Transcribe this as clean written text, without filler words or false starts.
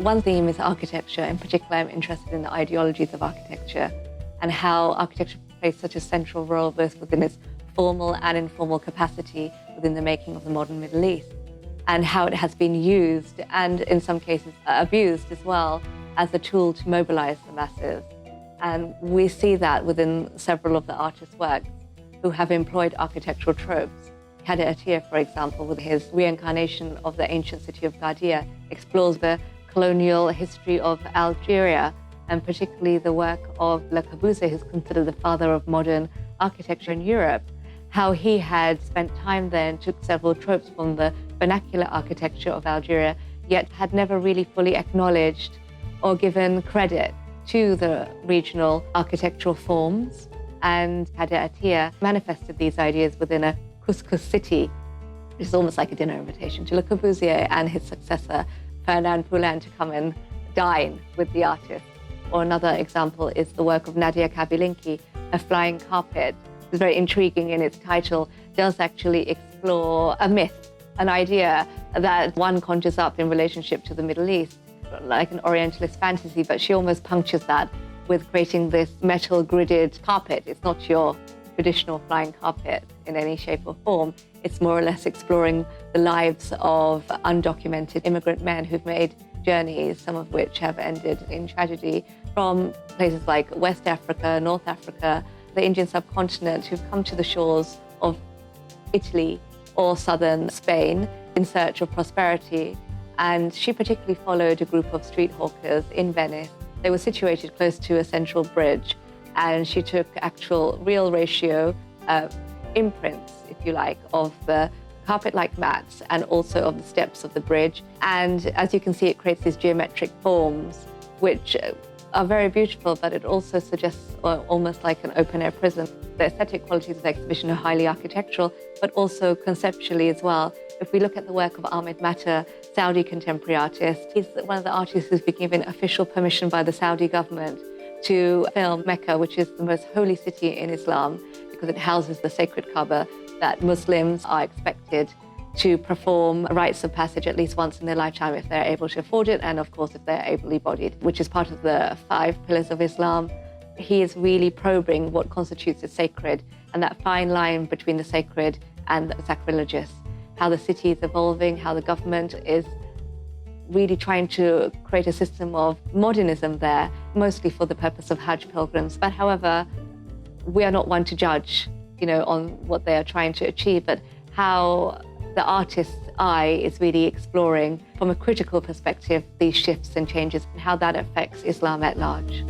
One theme is architecture. In particular, I'm interested in the ideologies of architecture and how architecture plays such a central role both within its formal and informal capacity within the making of the modern Middle East, and how it has been used and in some cases abused as well as a tool to mobilize the masses. And we see that within several of the artists' works who have employed architectural tropes. Kader Attia, for example, with his reincarnation of the ancient city of Ghardia, explores the colonial history of Algeria, and particularly the work of Le Corbusier, who's considered the father of modern architecture in Europe, how he had spent time there and took several tropes from the vernacular architecture of Algeria, yet had never really fully acknowledged or given credit to the regional architectural forms. And Kader Attia manifested these ideas within a couscous city, which is almost like a dinner invitation to Le Corbusier and his successor, Fernand Poulain, to come and dine with the artist. Or another example is the work of Nadia Kabilinki, A Flying Carpet. It's very intriguing in its title, does actually explore a myth, an idea that one conjures up in relationship to the Middle East, like an Orientalist fantasy, but she almost punctures that with creating this metal gridded carpet. It's not your traditional flying carpet in any shape or form. It's more or less exploring the lives of undocumented immigrant men who've made journeys, some of which have ended in tragedy, from places like West Africa, North Africa, the Indian subcontinent, who've come to the shores of Italy or southern Spain in search of prosperity. And she particularly followed a group of street hawkers in Venice. They were situated close to a central bridge, and she took actual real ratio imprints, if you like, of the carpet-like mats and also of the steps of the bridge. And as you can see, it creates these geometric forms, which are very beautiful, but it also suggests almost like an open-air prison. The aesthetic qualities of the exhibition are highly architectural, but also conceptually as well. If we look at the work of Ahmed Matar, Saudi contemporary artist, he's one of the artists who's been given official permission by the Saudi government to film Mecca, which is the most holy city in Islam, because it houses the sacred Kaaba that Muslims are expected to perform rites of passage at least once in their lifetime if they're able to afford it, and of course if they're able-bodied, which is part of the 5 pillars of Islam. He is really probing what constitutes the sacred and that fine line between the sacred and the sacrilegious, how the city is evolving, how the government is really trying to create a system of modernism there, mostly for the purpose of Hajj pilgrims. But however, we are not one to judge, on what they are trying to achieve, but how the artist's eye is really exploring from a critical perspective these shifts and changes and how that affects Islam at large.